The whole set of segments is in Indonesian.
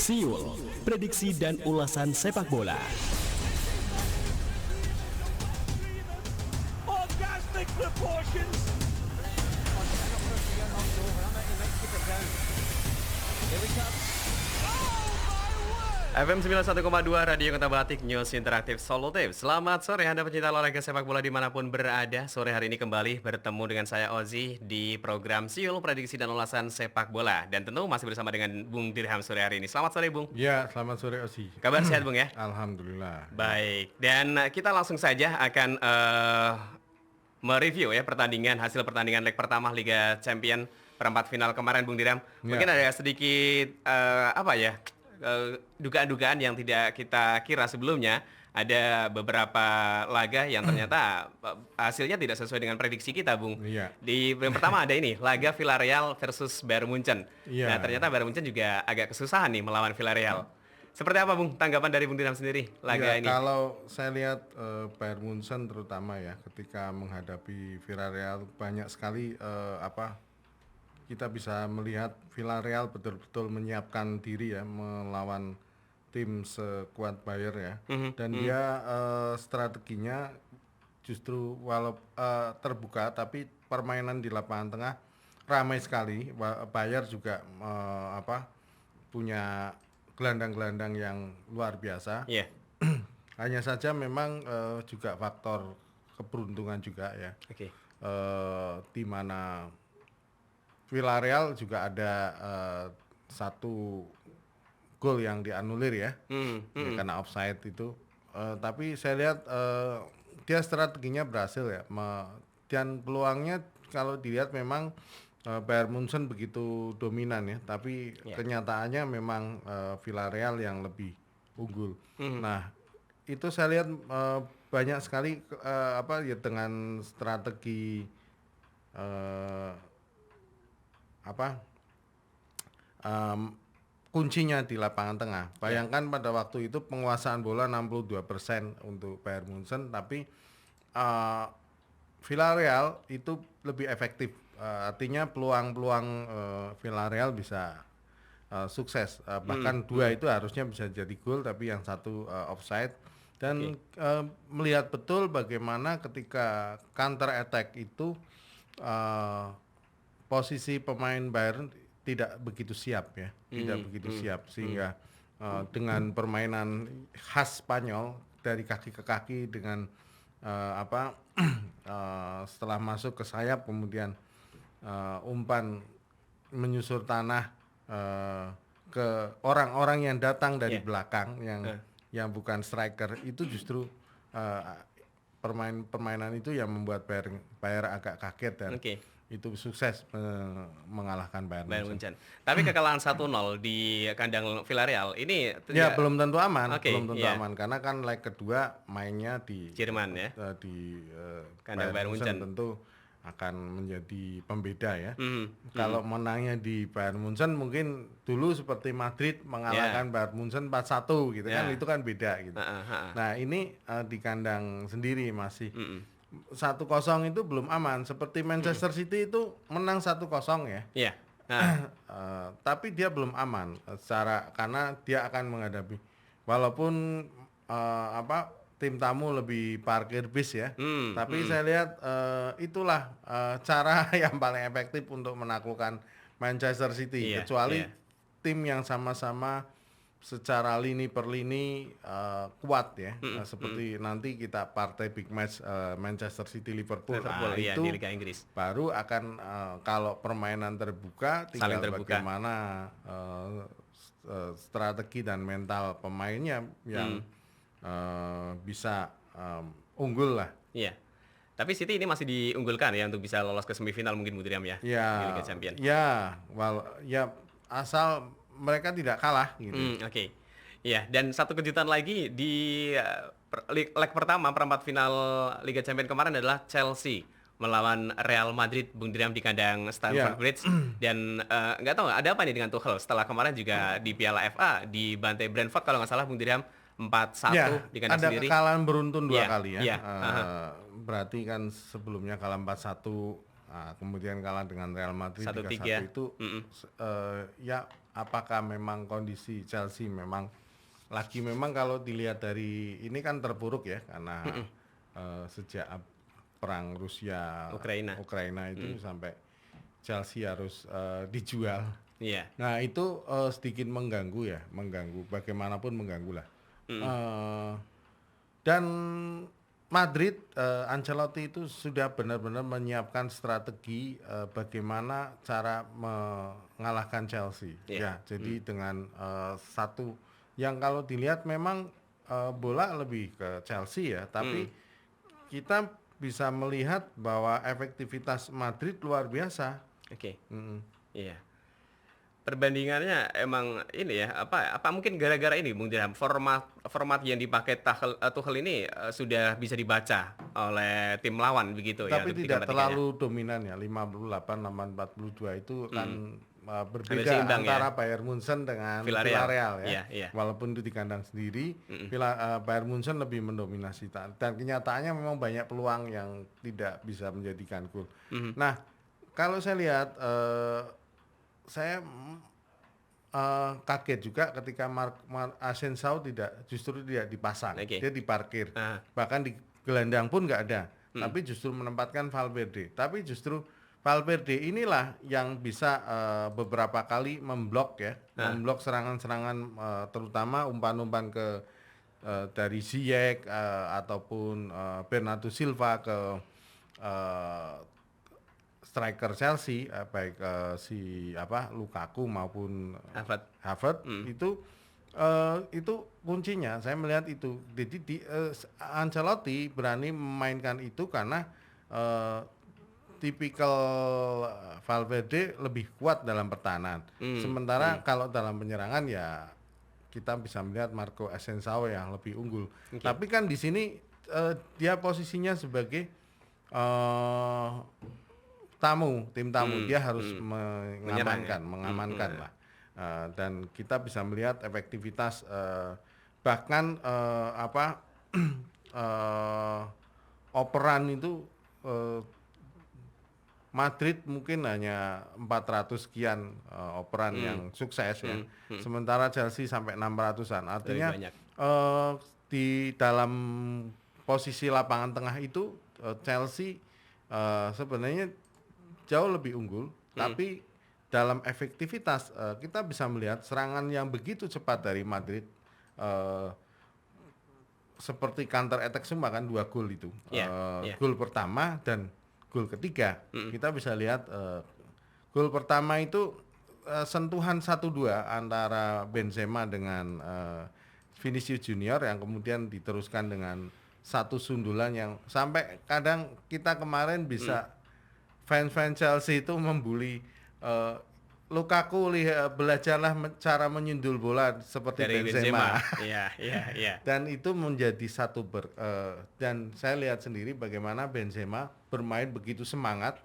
Siul, prediksi dan ulasan sepak bola. FM 91,2 Radio Kota Batik News Interaktif Solutif. Selamat sore Anda pecinta olahraga sepak bola dimanapun berada. Sore hari ini kembali bertemu dengan saya Ozi di program Siul Prediksi dan Ulasan Sepak Bola. Dan tentu masih bersama dengan Bung Dirham sore hari ini. Selamat sore Bung. Ya, selamat sore Ozi. Kabar sehat Bung ya? Alhamdulillah. Baik, dan kita langsung saja akan mereview ya hasil pertandingan leg pertama Liga Champion perempat final kemarin Bung Dirham. Mungkin ada sedikit dugaan-dugaan yang tidak kita kira sebelumnya. Ada beberapa laga yang ternyata hasilnya tidak sesuai dengan prediksi kita, Bung. Iya. Di yang pertama ada ini, laga Villarreal versus Bayern Munchen. Iya. Nah, ternyata Bayern Munchen juga agak kesusahan nih melawan Villarreal. Seperti apa, Bung, tanggapan dari Bung Dirham sendiri laga ini? Kalau saya lihat Bayern Munchen terutama ya, ketika menghadapi Villarreal banyak sekali kita bisa melihat Villarreal betul-betul menyiapkan diri ya melawan tim sekuat Bayern ya. Dan dia strateginya justru terbuka, tapi permainan di lapangan tengah ramai sekali. Bayern juga punya gelandang-gelandang yang luar biasa. Iya. Hanya saja memang juga faktor keberuntungan juga ya. Oke. Di mana Villarreal juga ada satu gol yang dianulir ya, karena offside itu. Tapi saya lihat dia strateginya berhasil ya, dan peluangnya kalau dilihat memang Bayern Munchen begitu dominan ya, tapi kenyataannya memang Villarreal yang lebih unggul. Nah, itu saya lihat banyak sekali dengan strategi kuncinya di lapangan tengah. Bayangkan pada waktu itu penguasaan bola 62% untuk Bayern Munchen, tapi Villarreal itu lebih efektif. Artinya peluang-peluang Villarreal bisa sukses. Bahkan dua itu harusnya bisa jadi gol, tapi yang satu offside. Dan melihat betul bagaimana ketika counter attack itu posisi pemain Bayern tidak begitu siap ya, tidak begitu siap, sehingga dengan permainan khas Spanyol dari kaki ke kaki dengan setelah masuk ke sayap kemudian umpan menyusur tanah ke orang-orang yang datang dari belakang yang bukan striker, itu justru permainan itu yang membuat Bayern agak kaget dan itu sukses mengalahkan Bayern Munchen. Tapi kekalahan 1-0 di kandang Villarreal ini belum tentu aman, aman karena kan leg kedua mainnya di Jerman ya. Di kandang Bayern Munchen tentu akan menjadi pembeda ya. Kalau menangnya di Bayern Munchen mungkin dulu seperti Madrid mengalahkan Bayern Munchen 4-1 gitu kan, itu kan beda gitu. Nah, ini di kandang sendiri masih 1-0 itu belum aman. Seperti Manchester City itu menang 1-0 ya. Iya. Tapi dia belum aman karena dia akan menghadapi walaupun tim tamu lebih parkir bis ya. Tapi saya lihat itulah cara yang paling efektif untuk menaklukkan Manchester City. Kecuali tim yang sama-sama secara lini per lini kuat ya. Seperti nanti kita partai big match Manchester City Liverpool. Itu di Liga Inggris. Baru akan kalau permainan terbuka tinggal bagaimana strategi dan mental pemainnya yang bisa unggul lah. Iya. Tapi City ini masih diunggulkan ya untuk bisa lolos ke semifinal mungkin Bu Dirham ya di Liga Champions. Asal mereka tidak kalah gitu. Iya, dan satu kejutan lagi di leg pertama perempat final Liga Champions kemarin adalah Chelsea melawan Real Madrid, Bung Dirham, di kandang Stamford Bridge. Dan nggak tahu ada apa nih dengan Tuchel setelah kemarin juga di Piala FA dibantai Brentford kalau nggak salah Bung Dirham 4-1 di kandang ada sendiri. kekalahan beruntun dua Iya, kali ya. iya, Berarti kan sebelumnya kalah 4-1, kemudian kalah dengan Real Madrid 1-3. 3-1 itu ya apakah memang kondisi Chelsea memang kalau dilihat dari ini kan terpuruk ya karena sejak perang Rusia Ukraina itu sampai Chelsea harus dijual. Iya. Nah itu sedikit mengganggu, bagaimanapun mengganggu lah. Dan Madrid, Ancelotti itu sudah benar-benar menyiapkan strategi bagaimana cara mengalahkan Chelsea. Ya, jadi dengan satu yang kalau dilihat memang bola lebih ke Chelsea ya, tapi kita bisa melihat bahwa efektivitas Madrid luar biasa. Oke. Iya. Perbandingannya emang ini ya, apa mungkin gara-gara ini Bung Dirham, format yang dipakai Tuchel ini sudah bisa dibaca oleh tim lawan begitu ya. Tapi tidak terlalu dominan ya, 58-42 itu kan berbeda antara ya? Bayern Munchen dengan Villarreal ya. Iya. Walaupun itu di kandang sendiri, Bayern Munchen lebih mendominasi dan kenyataannya memang banyak peluang yang tidak bisa menjadikan gol. Nah, kalau saya lihat saya kaget juga ketika Asensio justru tidak dipasang, dia diparkir, bahkan di gelandang pun nggak ada, tapi justru menempatkan Valverde. Tapi justru Valverde inilah yang bisa beberapa kali memblok serangan-serangan, terutama umpan-umpan dari Ziyech ataupun Bernardo Silva ke striker Chelsea, baik Lukaku maupun Havertz itu kuncinya. Saya melihat itu. Jadi Ancelotti berani memainkan itu karena tipikal Valverde lebih kuat dalam pertahanan. Sementara kalau dalam penyerangan ya kita bisa melihat Marco Asensio yang lebih unggul. Tapi kan di sini dia posisinya sebagai tim tamu, dia harus mengamankan lah. Dan kita bisa melihat efektivitas bahkan operan itu Madrid mungkin hanya 400 sekian operan yang sukses ya. Sementara Chelsea sampai 600-an. Artinya di dalam posisi lapangan tengah itu Chelsea sebenarnya jauh lebih unggul, tapi dalam efektivitas kita bisa melihat serangan yang begitu cepat dari Madrid, seperti counter attack semua kan, 2 gol itu. Gol pertama dan gol ketiga. Kita bisa lihat gol pertama itu sentuhan 1-2 antara Benzema dengan Vinicius Junior yang kemudian diteruskan dengan satu sundulan yang sampai kadang kita kemarin bisa fans Chelsea itu membuli Lukaku, belajarlah cara menyundul bola seperti dari Benzema. Iya. Dan itu menjadi satu dan saya lihat sendiri bagaimana Benzema bermain begitu semangat.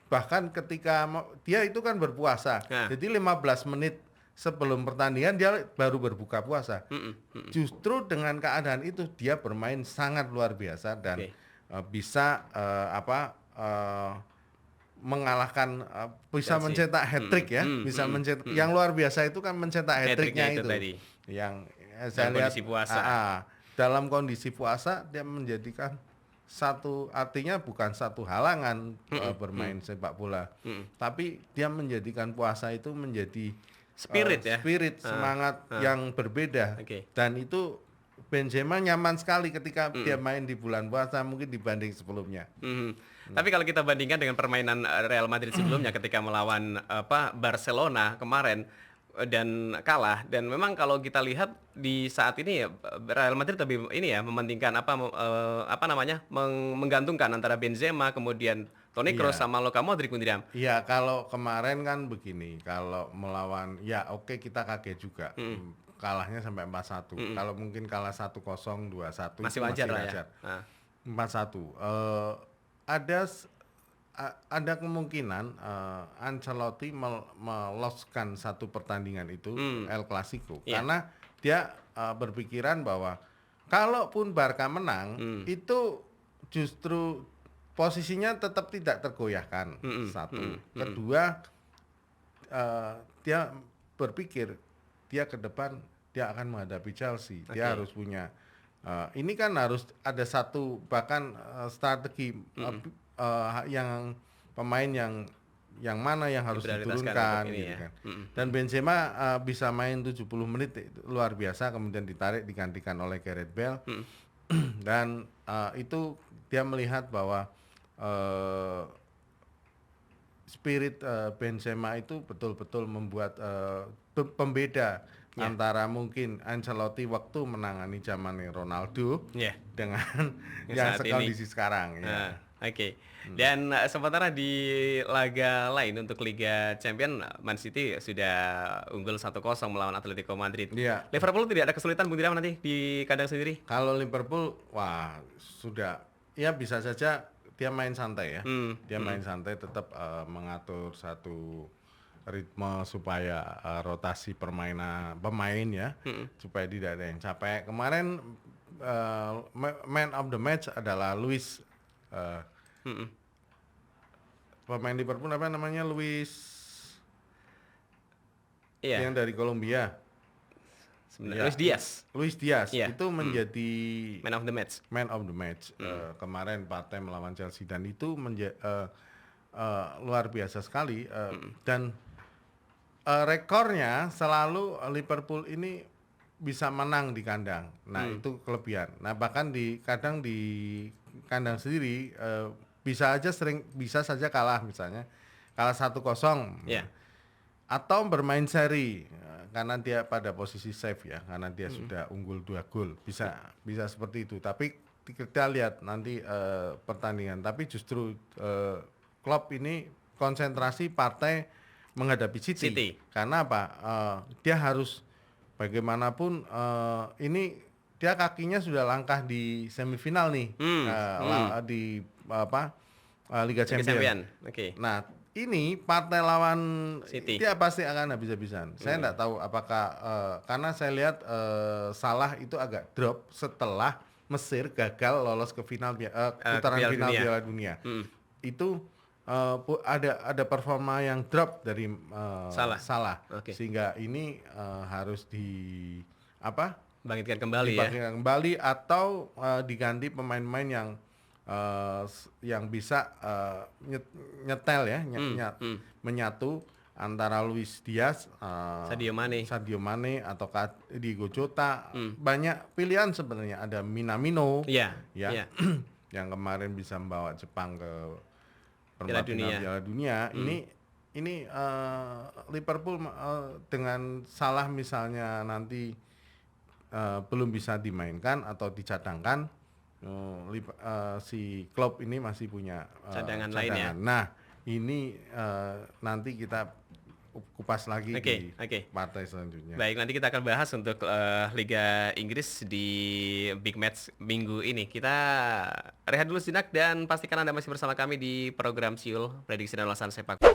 Bahkan ketika dia itu kan berpuasa. Jadi 15 menit sebelum pertandingan dia baru berbuka puasa. Justru dengan keadaan itu dia bermain sangat luar biasa dan bisa mengalahkan, bisa mencetak hat-trick ya, bisa mencetak. Yang luar biasa itu kan mencetak hat-tricknya itu tadi. Yang saya lihat dalam kondisi puasa dia menjadikan artinya bukan satu halangan bermain sepak bola, tapi dia menjadikan puasa itu menjadi spirit semangat yang berbeda. Dan itu Benzema nyaman sekali ketika dia main di bulan puasa mungkin dibanding sebelumnya. Tapi kalau kita bandingkan dengan permainan Real Madrid sebelumnya ketika melawan Barcelona kemarin dan kalah, dan memang kalau kita lihat di saat ini ya Real Madrid lebih mementingkan menggantungkan antara Benzema kemudian Toni Kroos sama Luka Modric. Iya, kalau kemarin kan begini, kalau melawan kita kaget juga. Kalahnya sampai 4-1. Kalau mungkin kalah 1-0, 2-1 masih wajar lah ya. 4-1. Ada kemungkinan Ancelotti meloskan satu pertandingan itu El Clasico karena dia berpikiran bahwa kalaupun Barca menang itu justru posisinya tetap tidak tergoyahkan. Satu, kedua dia berpikir dia ke depan dia akan menghadapi Chelsea. Dia harus punya ini kan harus ada satu bahkan strategi yang pemain yang mana yang harus diturunkan gitu kan. Dan Benzema bisa main 70 menit itu luar biasa, kemudian ditarik digantikan oleh Gareth Bale. Dan itu dia melihat bahwa spirit Benzema itu betul-betul membuat pembeda antara mungkin Ancelotti waktu menangani zamannya Ronaldo dengan yang sekondisi sekarang ya. Oke. Dan sementara di laga lain untuk Liga Champions, Man City sudah unggul 1-0 melawan Atletico Madrid. Liverpool tidak ada kesulitan Bung Tiram nanti di kandang sendiri? Kalau Liverpool, wah sudah ya bisa saja dia main santai ya. Dia main santai tetap mengatur satu ritme supaya rotasi permainan pemain ya, supaya tidak ada yang capek. Kemarin man of the match adalah Luis. Pemain Liverpool apa namanya, Luis yang dari Kolombia sebenarnya, Luis Diaz itu menjadi man of the match kemarin partai melawan Chelsea, dan itu luar biasa sekali. Dan rekornya selalu Liverpool ini bisa menang di kandang. Nah itu kelebihan. Nah bahkan kadang di kandang sendiri bisa saja kalah, misalnya kalah 1-0 atau bermain seri karena dia pada posisi save ya, karena dia sudah unggul 2 gol, bisa seperti itu. Tapi kita lihat nanti pertandingan. Tapi justru Klopp ini konsentrasi partai menghadapi City. Karena apa? Dia harus bagaimanapun ini dia kakinya sudah langkah di semifinal nih di Liga Champions. Nah ini partai lawan City dia pasti akan habis-habisan. Saya tidak tahu apakah karena saya lihat Salah itu agak drop setelah Mesir gagal lolos ke final putaran final Piala Dunia. Itu ada performa yang drop dari Salah. Sehingga ini harus bangkitkan kembali atau diganti pemain-pemain yang bisa nyetel ya, menyatu antara Luis Diaz, Sadio Mane atau Diogo Jota. Banyak pilihan sebenarnya, ada Minamino yang kemarin bisa membawa Jepang ke perempat final Piala Dunia. Ini Liverpool dengan Salah misalnya nanti belum bisa dimainkan atau dicadangkan, si Klopp ini masih punya cadangan lain ya. Nah ini nanti kita kupas lagi di partai selanjutnya. Baik, nanti kita akan bahas untuk Liga Inggris di Big Match minggu ini. Kita rehat dulu sejenak dan pastikan Anda masih bersama kami di program Siul Prediksi dan Ulasan Sepak.